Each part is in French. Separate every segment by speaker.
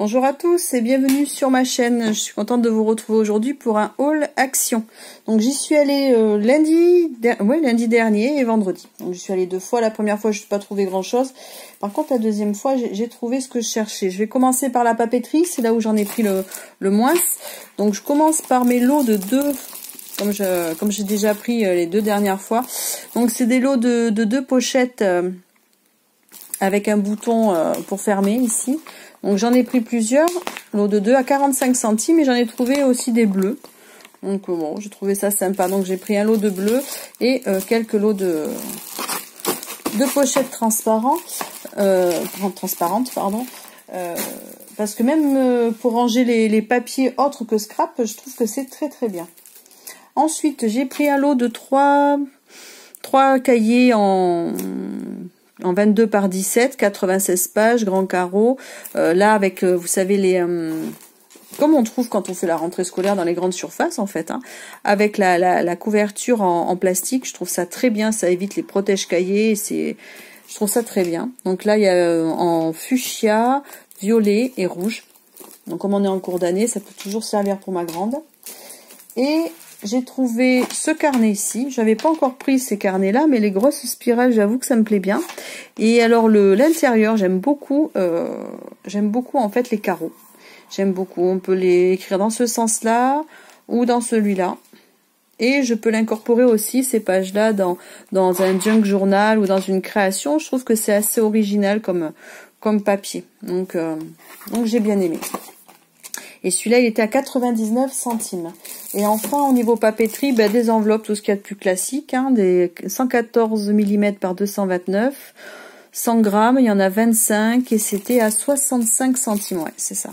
Speaker 1: Bonjour à tous et bienvenue sur ma chaîne. Je suis contente de vous retrouver aujourd'hui pour un haul action. Donc j'y suis allée lundi dernier et vendredi. Donc je suis allée 2 fois. La première fois je n'ai pas trouvé grand chose. Par contre la deuxième fois j'ai trouvé ce que je cherchais. Je vais commencer par la papeterie, c'est là où j'en ai pris le moins. Donc je commence par mes lots de 2, comme j'ai déjà pris les 2 dernières fois. Donc c'est des lots de 2 pochettes avec un bouton pour fermer ici. Donc j'en ai pris plusieurs, lots de 2 à 45 centimes, et j'en ai trouvé aussi des bleus. Donc bon, j'ai trouvé ça sympa. Donc j'ai pris un lot de bleus et quelques lots de pochettes transparentes, parce que même pour ranger les papiers autres que scrap, je trouve que c'est très très bien. Ensuite, j'ai pris un lot de 3 cahiers en 22 par 17, 96 pages, grand carreau. Là, avec, vous savez, comme on trouve quand on fait la rentrée scolaire dans les grandes surfaces, en fait, hein, avec la couverture en plastique, je trouve ça très bien. Ça évite les protège-cahiers. Je trouve ça très bien. Donc là, il y a en fuchsia, violet et rouge. Donc comme on est en cours d'année, ça peut toujours servir pour ma grande. Et j'ai trouvé ce carnet ici. J'avais pas encore pris ces carnets là, mais les grosses spirales, j'avoue que ça me plaît bien. Et alors l'intérieur, j'aime beaucoup en fait les carreaux. J'aime beaucoup. On peut les écrire dans ce sens-là ou dans celui-là. Et je peux l'incorporer aussi, ces pages-là, dans un junk journal ou dans une création. Je trouve que c'est assez original comme papier. Donc j'ai bien aimé. Et celui-là, il était à 99 centimes. Et enfin, au niveau papeterie, des enveloppes, tout ce qu'il y a de plus classique, hein, des 114 mm par 229, 100 grammes, il y en a 25 et c'était à 65 centimes. Ouais, c'est ça.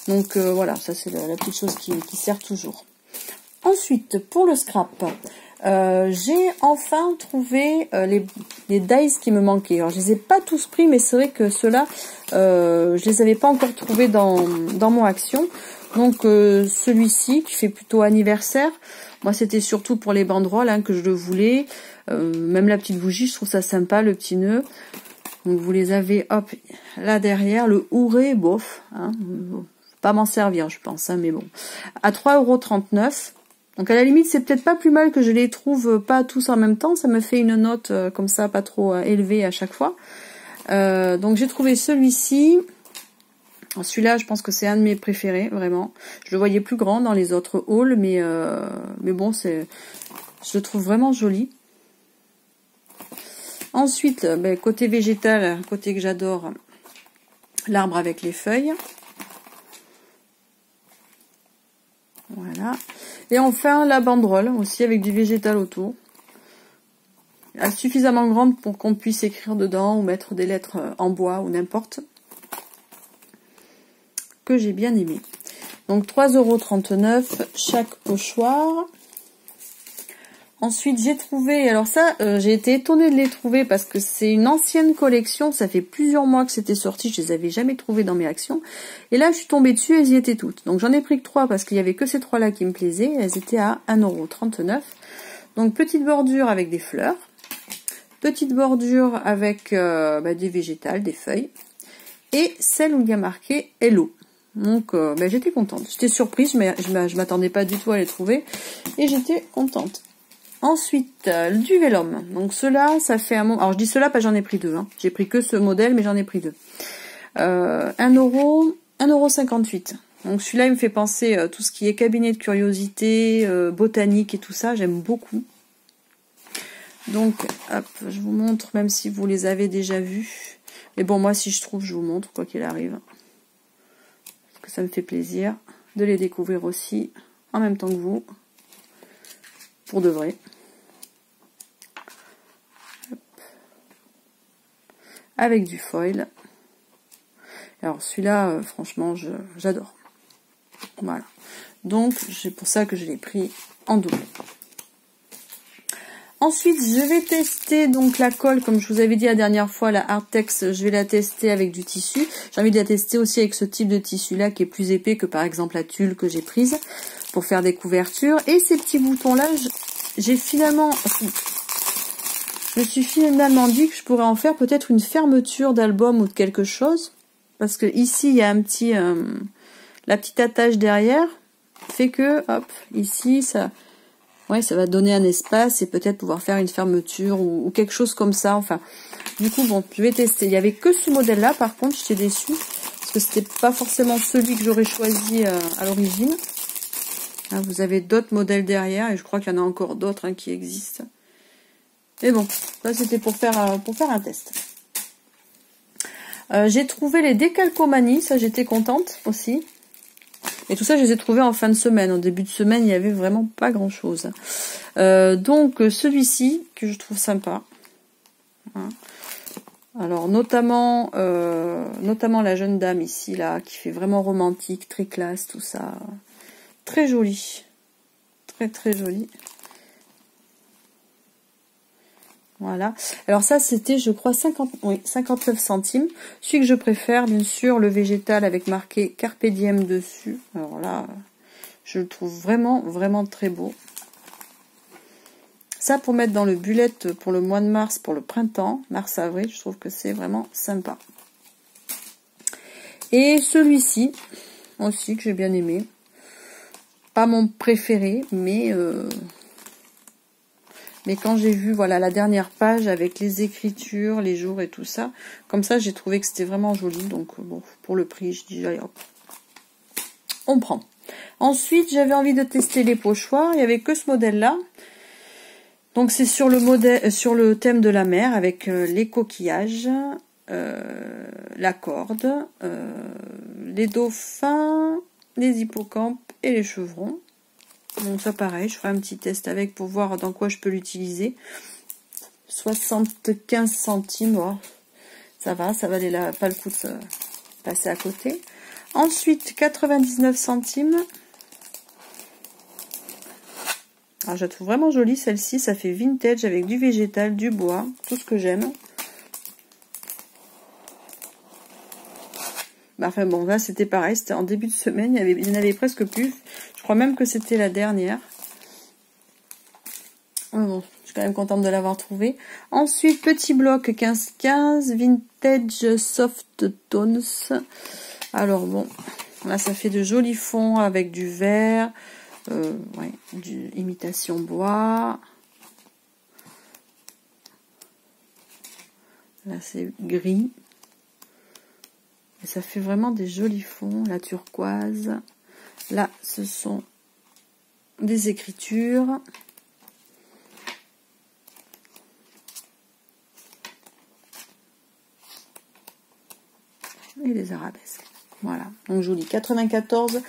Speaker 1: Donc voilà, ça c'est la petite chose qui sert toujours. Ensuite, pour le scrap, j'ai enfin trouvé les dies qui me manquaient. Alors, je les ai pas tous pris, mais c'est vrai que ceux-là, je les avais pas encore trouvés dans mon action. Donc, celui-ci, qui fait plutôt anniversaire, moi, c'était surtout pour les banderoles hein, que je le voulais. Même la petite bougie, je trouve ça sympa, le petit nœud. Donc, vous les avez, hop, là derrière, le houré, bof. Hein, pas m'en servir, je pense, hein, mais bon. À 3,39 €. Donc à la limite, c'est peut-être pas plus mal que je les trouve pas tous en même temps. Ça me fait une note comme ça, pas trop élevée à chaque fois. Donc j'ai trouvé celui-ci. Celui-là, je pense que c'est un de mes préférés, vraiment. Je le voyais plus grand dans les autres hauls, mais bon, je le trouve vraiment joli. Ensuite, côté végétal, côté que j'adore, l'arbre avec les feuilles. Voilà. Et enfin, la banderole, aussi avec du végétal autour. Elle est suffisamment grande pour qu'on puisse écrire dedans ou mettre des lettres en bois ou n'importe. Que j'ai bien aimé. Donc 3,39 € chaque pochoir. Ensuite, j'ai trouvé, alors ça, j'ai été étonnée de les trouver parce que c'est une ancienne collection, ça fait plusieurs mois que c'était sorti, je les avais jamais trouvées dans mes actions. Et là, je suis tombée dessus, elles y étaient toutes. Donc j'en ai pris que 3 parce qu'il y avait que ces 3-là qui me plaisaient, elles étaient à 1,39 €. Donc petite bordure avec des fleurs, petite bordure avec des végétales, des feuilles, et celle où il y a marqué Hello. Donc j'étais contente, j'étais surprise, mais je m'attendais pas du tout à les trouver, et j'étais contente. Ensuite, du vélum. Donc ceux-là, ça fait un moment. Alors je dis ceux-là, pas j'en ai pris 2. Hein. J'ai pris que ce modèle, mais j'en ai pris 2. 1,58 €. Donc celui-là, il me fait penser tout ce qui est cabinet de curiosité, botanique et tout ça. J'aime beaucoup. Donc, hop, je vous montre, même si vous les avez déjà vus. Mais bon, moi, si je trouve, je vous montre, quoi qu'il arrive. Parce que ça me fait plaisir de les découvrir aussi, en même temps que vous. Pour de vrai. Hop. Avec du foil. Alors celui-là, franchement, j'adore. Voilà. Donc, c'est pour ça que je l'ai pris en double. Ensuite, je vais tester donc la colle, comme je vous avais dit la dernière fois, la Artex, je vais la tester avec du tissu. J'ai envie de la tester aussi avec ce type de tissu-là qui est plus épais que par exemple la tulle que j'ai prise pour faire des couvertures. Et ces petits boutons-là, je me suis finalement dit que je pourrais en faire peut-être une fermeture d'album ou de quelque chose. parce que ici il y a un petit la petite attache derrière fait que hop ici ça ça va donner un espace et peut-être pouvoir faire une fermeture ou quelque chose comme ça. Enfin, du coup bon, je vais tester. Il y avait que ce modèle là, par contre j'étais déçue parce que c'était pas forcément celui que j'aurais choisi à l'origine. Hein, vous avez d'autres modèles derrière et je crois qu'il y en a encore d'autres qui existent. Mais bon, ça c'était pour faire un test. J'ai trouvé les décalcomanies, ça j'étais contente aussi. Et tout ça je les ai trouvés en fin de semaine. En début de semaine il n'y avait vraiment pas grand chose. Donc celui-ci que je trouve sympa. Hein. Alors notamment la jeune dame ici là qui fait vraiment romantique, très classe, tout ça. Très joli. Très très joli. Voilà. Alors ça, c'était, je crois, 59 centimes. Celui que je préfère, bien sûr, le végétal avec marqué Carpe Diem dessus. Alors là, je le trouve vraiment, vraiment très beau. Ça, pour mettre dans le bullet pour le mois de mars, pour le printemps, mars-avril, je trouve que c'est vraiment sympa. Et celui-ci, aussi, que j'ai bien aimé. Pas mon préféré, mais quand j'ai vu voilà la dernière page avec les écritures, les jours et tout ça, comme ça j'ai trouvé que c'était vraiment joli. Donc bon, pour le prix, je dis allez hop, on prend. Ensuite, j'avais envie de tester les pochoirs. Il y avait que ce modèle-là. Donc c'est sur le modèle, sur le thème de la mer avec les coquillages, la corde, les dauphins, les hippocampes et les chevrons. Donc ça pareil, je ferai un petit test avec pour voir dans quoi je peux l'utiliser. 75 centimes, oh, ça valait pas le coup de passer à côté. Ensuite, 99 centimes. Alors je la trouve vraiment jolie celle-ci, ça fait vintage avec du végétal, du bois, tout ce que j'aime. Enfin bon, là c'était pareil, c'était en début de semaine, il y en avait presque plus. Je crois même que c'était la dernière. Mais bon, je suis quand même contente de l'avoir trouvé. Ensuite, petit bloc 15-15, vintage soft tones. Alors bon, là ça fait de jolis fonds avec du vert, du imitation bois. Là c'est gris. Et ça fait vraiment des jolis fonds, la turquoise. Là, ce sont des écritures. Et des arabesques. Voilà, donc joli. 94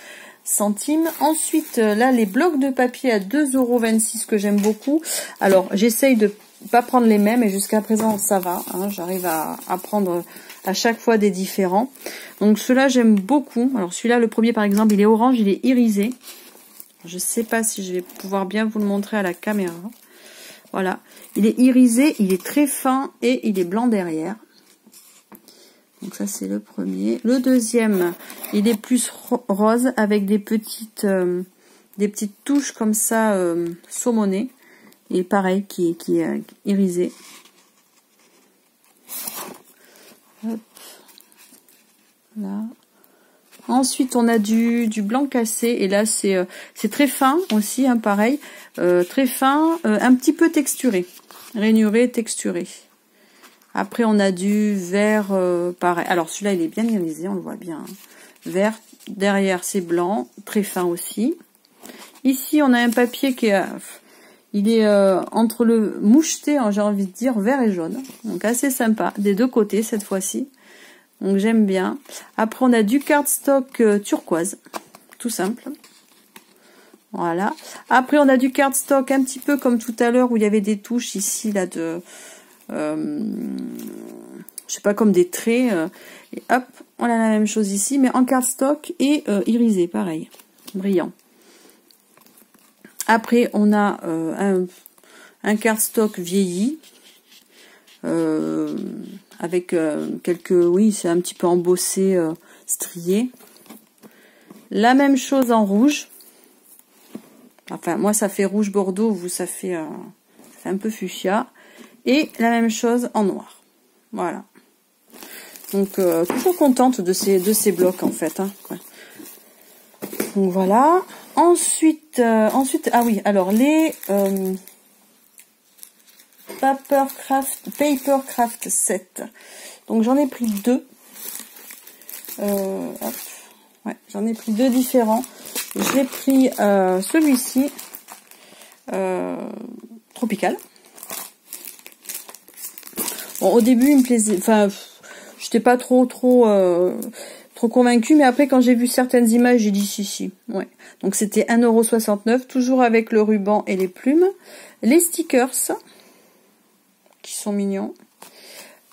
Speaker 1: centimes. Ensuite, là, les blocs de papier à 2,26 € que j'aime beaucoup. Alors, j'essaye de pas prendre les mêmes et jusqu'à présent, ça va. Hein, j'arrive à prendre à chaque fois des différents. Donc ceux-là j'aime beaucoup. Alors celui-là, le premier par exemple, il est orange, il est irisé. Je sais pas si je vais pouvoir bien vous le montrer à la caméra. Voilà, il est irisé, il est très fin et il est blanc derrière. Donc ça c'est le premier. Le deuxième, il est plus rose avec des petites touches comme ça saumonées. Et pareil, qui est irisé. Hop. Là. Ensuite, on a du blanc cassé. Et là, c'est très fin aussi, hein, pareil. Très fin, un petit peu texturé. Rainuré, texturé. Après, on a du vert pareil. Alors, celui-là, il est bien irisé, on le voit bien. Hein. Vert, derrière, c'est blanc. Très fin aussi. Ici, on a un papier qui est... il est entre le moucheté, j'ai envie de dire, vert et jaune. Donc assez sympa, des deux côtés cette fois-ci. Donc j'aime bien. Après on a du cardstock turquoise, tout simple. Voilà. Après on a du cardstock un petit peu comme tout à l'heure où il y avait des touches ici là de... je sais pas, comme des traits. Et hop, on a la même chose ici, mais en cardstock et irisé, pareil, brillant. Après, on a un cardstock vieilli avec quelques... Oui, c'est un petit peu embossé, strié. La même chose en rouge. Enfin, moi, ça fait rouge bordeaux. Vous, ça fait un peu fuchsia. Et la même chose en noir. Voilà. Donc toujours contente de ces blocs en fait. Hein. Ouais. Donc voilà. Ensuite, ah oui, alors les Papercraft 7. Donc j'en ai pris deux. Ouais, j'en ai pris deux différents. J'ai pris celui-ci, tropical. Bon, au début, il me plaisait, enfin, j'étais pas trop convaincue, mais après, quand j'ai vu certaines images, j'ai dit si, ouais. Donc, c'était 1,69 €, toujours avec le ruban et les plumes. Les stickers, qui sont mignons.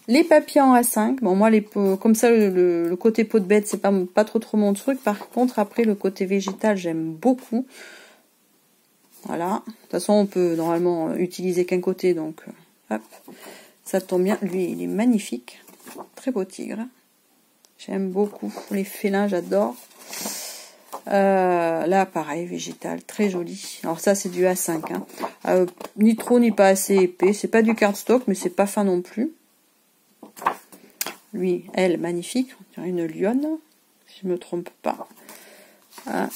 Speaker 1: Les papiers en A5. Bon, moi, comme ça, le côté peau de bête, c'est pas trop mon truc. Par contre, après, le côté végétal, j'aime beaucoup. Voilà. De toute façon, on peut normalement utiliser qu'un côté, donc, hop. Ça tombe bien. Lui, il est magnifique. Très beau tigre. J'aime beaucoup. Les félins, j'adore. Là, pareil, végétal. Très joli. Alors ça, c'est du A5. Hein. Ni trop, ni pas assez épais. C'est pas du cardstock, mais c'est pas fin non plus. Lui, elle, magnifique. On dirait une lionne, si je me trompe pas. Ah.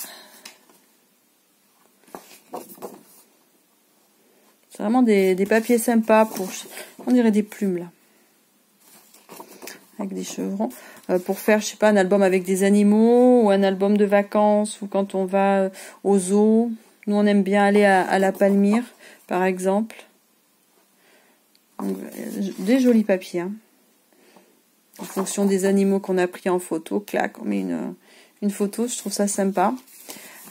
Speaker 1: C'est vraiment des papiers sympas pour... On dirait des plumes, là. Avec des chevrons. Pour faire, je sais pas, un album avec des animaux, ou un album de vacances, ou quand on va au zoo. Nous, on aime bien aller à la Palmyre, par exemple. Donc, des jolis papiers, hein. En fonction des animaux qu'on a pris en photo, clac, on met une photo, je trouve ça sympa.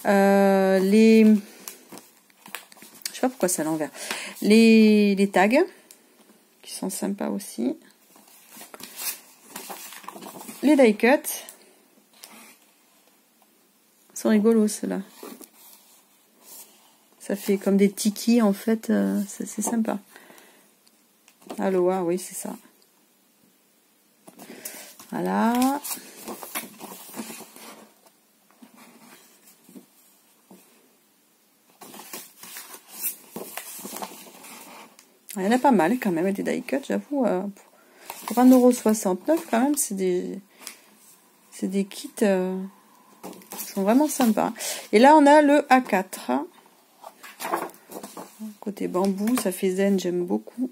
Speaker 1: Je sais pas pourquoi c'est à l'envers. Les tags, qui sont sympas aussi. Les die cut. Ils sont rigolos, ceux-là. Ça fait comme des tikis, en fait, c'est sympa. Aloha, oui, c'est ça. Voilà. Il y en a pas mal quand même, des die cut, j'avoue. Pour 1,69 €, quand même, c'est des kits qui sont vraiment sympas. Et là, on a le A4. Côté bambou, ça fait zen, j'aime beaucoup.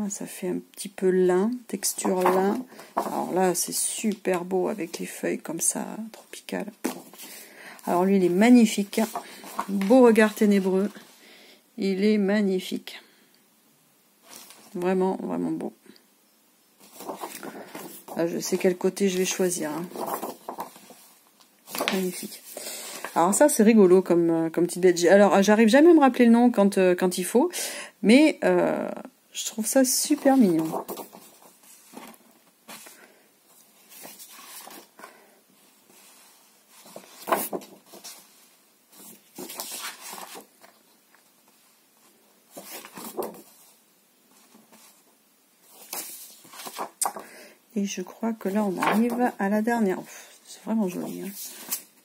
Speaker 1: Ça fait un petit peu lin, texture lin. Alors là, c'est super beau avec les feuilles comme ça, tropicales. Alors lui, il est magnifique. Beau regard ténébreux. Il est magnifique. Vraiment, vraiment beau. Là, je sais quel côté je vais choisir. Hein. Magnifique. Alors ça, c'est rigolo comme petite bête. Alors, j'arrive jamais à me rappeler le nom quand il faut. Mais... je trouve ça super mignon. Et je crois que là, on arrive à la dernière. C'est vraiment joli. Hein.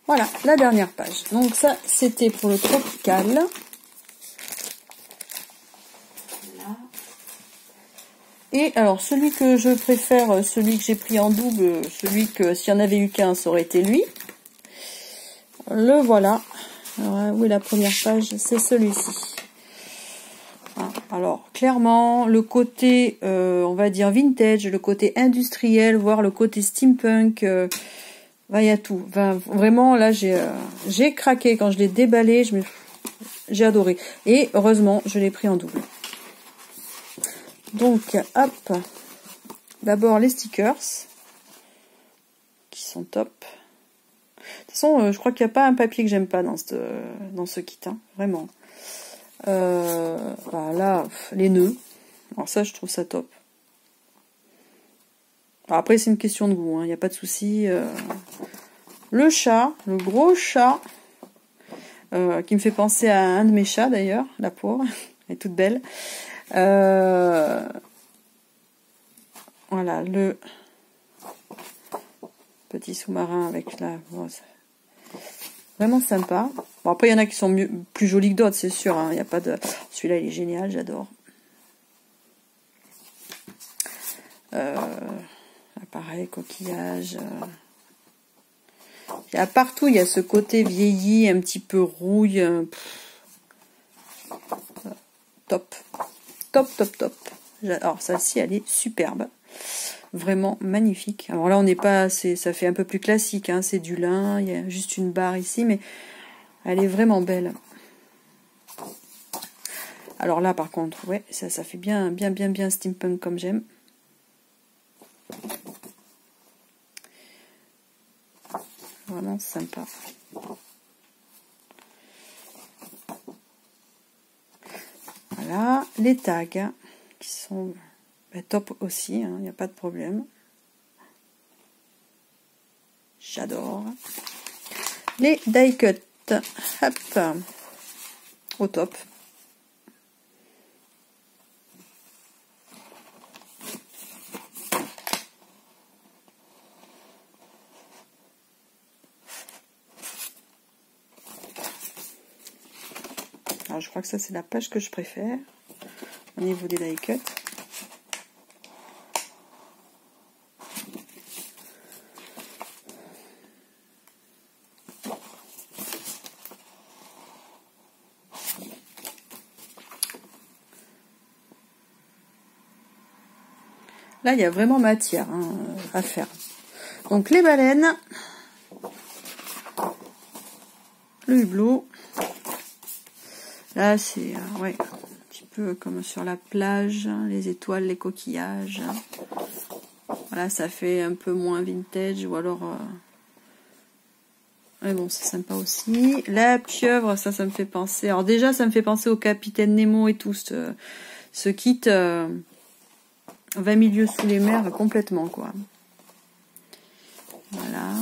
Speaker 1: Voilà, la dernière page. Donc ça, c'était pour le tropical. Et alors, celui que je préfère, celui que j'ai pris en double, celui que s'il y en avait eu qu'un, ça aurait été lui. Le voilà. Alors, où est la première page? C'est celui-ci. Alors, clairement, le côté, on va dire vintage, le côté industriel, voire le côté steampunk, il y a tout. Enfin, vraiment, là, j'ai craqué quand je l'ai déballé, j'ai adoré. Et heureusement, je l'ai pris en double. Donc, hop, d'abord les stickers, qui sont top. De toute façon, je crois qu'il n'y a pas un papier que j'aime pas dans ce kit, hein, vraiment. Voilà, les nœuds. Alors ça, je trouve ça top. Alors après, c'est une question de goût, il n'y a pas de souci. Le chat, le gros chat, qui me fait penser à un de mes chats d'ailleurs, la pauvre, elle est toute belle. Voilà, le petit sous-marin avec la... Vraiment sympa. Bon, après, il y en a qui sont plus jolis que d'autres, c'est sûr. Hein. Y a pas de... Celui-là, il est génial, j'adore. Pareil, coquillage. Il y a partout, il y a ce côté vieilli, un petit peu rouille. Top. Top, top, top. Alors, celle-ci, elle est superbe. Vraiment magnifique. Alors là, on n'est pas... ça fait un peu plus classique. Hein. C'est du lin. Il y a juste une barre ici, mais elle est vraiment belle. Alors là, par contre, ouais, ça fait bien steampunk comme j'aime. Vraiment sympa. Voilà, les tags hein, qui sont top aussi, il n'y a pas de problème. J'adore. Les die cut, hop, au top. Alors je crois que ça c'est la page que je préfère au niveau des die cut. Là, il y a vraiment matière hein, à faire. Donc, les baleines, le hublot. Là, c'est ouais, un petit peu comme sur la plage, hein, les étoiles, les coquillages. Voilà, ça fait un peu moins vintage ou alors... Mais bon, c'est sympa aussi. La pieuvre, ça me fait penser... Alors déjà, ça me fait penser au Capitaine Nemo et tout, ce kit... 20 milieux sous les mers complètement quoi. Voilà.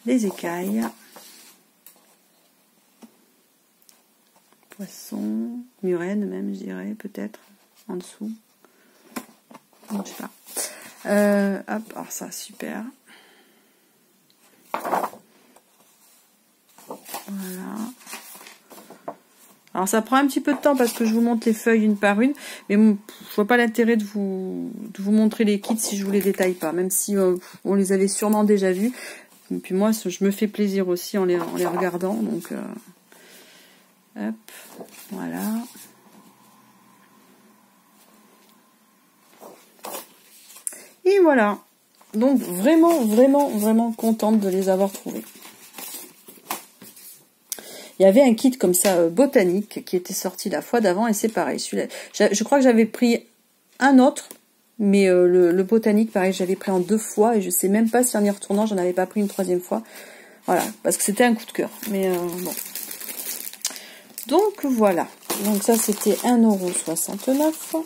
Speaker 1: Les écailles. Poisson. Murène même je dirais peut-être. En dessous. Je sais pas. Hop, alors ça super. Voilà. Alors ça prend un petit peu de temps parce que je vous montre les feuilles une par une, mais bon, je vois pas l'intérêt de vous montrer les kits si je vous les détaille pas, même si on les avait sûrement déjà vus. Et puis moi, je me fais plaisir aussi en les regardant, donc hop, voilà. Et voilà. Donc vraiment contente de les avoir trouvés. Il y avait un kit comme ça botanique qui était sorti la fois d'avant et c'est pareil. Celui-là, je crois que j'avais pris un autre, mais le botanique, pareil, j'avais pris en 2 fois et je sais même pas si en y retournant, j'en avais pas pris une 3e fois. Voilà, parce que c'était un coup de cœur. Mais bon. Donc voilà. Donc ça c'était 1,69 €.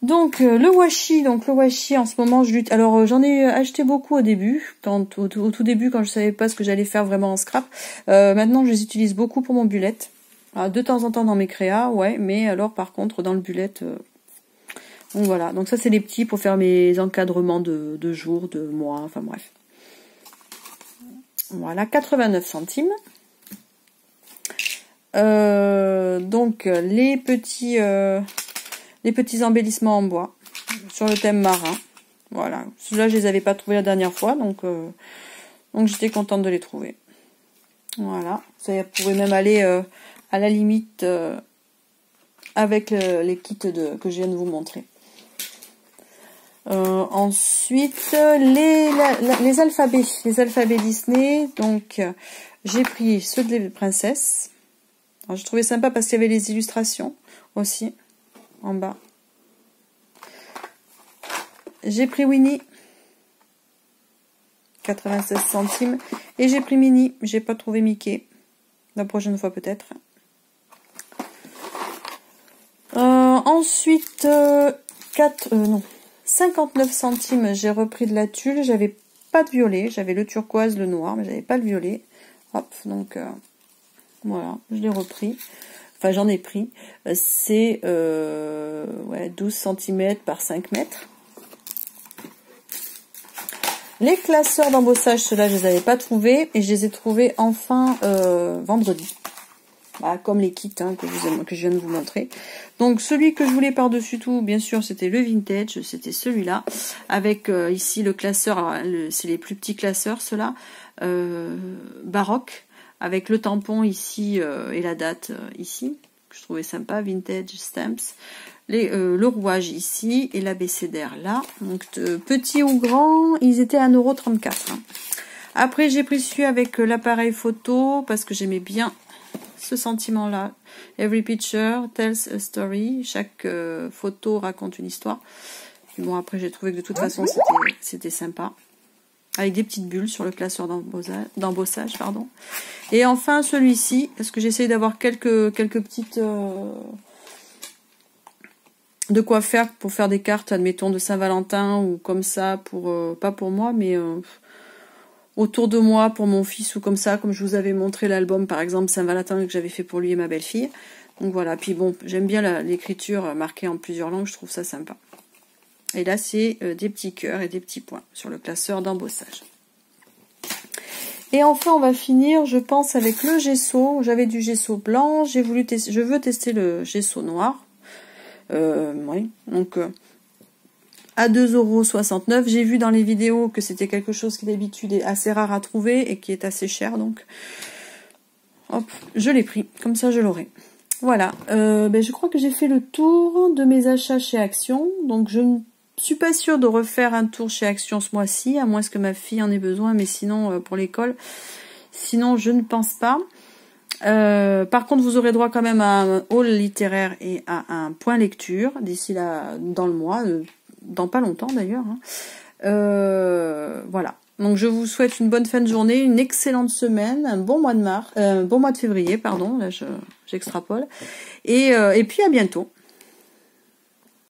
Speaker 1: Donc le washi, en ce moment je lutte. Alors j'en ai acheté beaucoup au début, au tout début quand je savais pas ce que j'allais faire vraiment en scrap. Maintenant je les utilise beaucoup pour mon bullet. Alors, de temps en temps dans mes créas, ouais, mais alors par contre dans le bullet, donc voilà. Donc ça c'est les petits pour faire mes encadrements de jours, de mois, enfin bref. Voilà, 89 centimes. Donc les petits embellissements en bois sur le thème marin. Voilà. Ceux-là, je les avais pas trouvés la dernière fois, donc j'étais contente de les trouver. Voilà. Ça pourrait même aller à la limite avec les kits que je viens de vous montrer. Ensuite, les alphabets Disney. Donc, j'ai pris ceux des princesses. Alors, je trouvais sympa parce qu'il y avait les illustrations aussi en bas. J'ai pris Winnie, 96 centimes. Et j'ai pris Minnie. J'ai pas trouvé Mickey. La prochaine fois peut-être. Ensuite, 59 centimes. J'ai repris de la tulle. J'avais pas de violet. J'avais le turquoise, le noir, mais j'avais pas le violet. Hop, donc voilà, je l'ai repris. Enfin, j'en ai pris. C'est 12 cm par 5 mètres. Les classeurs d'embossage, ceux-là, je les avais pas trouvés et je les ai trouvés enfin vendredi. Bah, comme les kits hein, que je viens de vous montrer. Donc celui que je voulais par-dessus tout, bien sûr, c'était le vintage, c'était celui-là, avec ici le classeur, c'est les plus petits classeurs, ceux-là, baroque, avec le tampon ici et la date ici, que je trouvais sympa, vintage stamps, le rouage ici et l'abécédaire là. Donc petit ou grand, ils étaient à 1,34 €. Hein. Après j'ai pris celui avec l'appareil photo parce que j'aimais bien ce sentiment-là. Every picture tells a story. Chaque photo raconte une histoire. Et bon, après, j'ai trouvé que de toute façon, c'était sympa. Avec des petites bulles sur le classeur d'embossage, pardon. Et enfin, celui-ci, parce que j'essaye d'avoir quelques petites... de quoi faire pour faire des cartes, admettons, de Saint-Valentin ou comme ça, pour pas pour moi, mais... autour de moi pour mon fils ou comme ça, comme je vous avais montré l'album par exemple Saint-Valentin que j'avais fait pour lui et ma belle-fille. Donc voilà, puis bon, j'aime bien l'écriture marquée en plusieurs langues, je trouve ça sympa. Et là c'est des petits cœurs et des petits points sur le classeur d'embossage. Et enfin on va finir, je pense, avec le gesso. J'avais du gesso blanc, je veux tester le gesso noir. Oui, donc... à 2,69 €. J'ai vu dans les vidéos que c'était quelque chose qui d'habitude est assez rare à trouver et qui est assez cher. Donc, hop, je l'ai pris. Comme ça, je l'aurai. Voilà. Je crois que j'ai fait le tour de mes achats chez Action. Donc, je ne suis pas sûre de refaire un tour chez Action ce mois-ci, à moins que ma fille en ait besoin. Mais sinon, pour l'école, sinon, je ne pense pas. Par contre, vous aurez droit quand même à un haul littéraire et à un point lecture d'ici là, dans le mois. Dans pas longtemps d'ailleurs. Hein. Voilà. Donc je vous souhaite une bonne fin de journée, une excellente semaine, un bon mois de février, pardon. Là j'extrapole. Et puis à bientôt.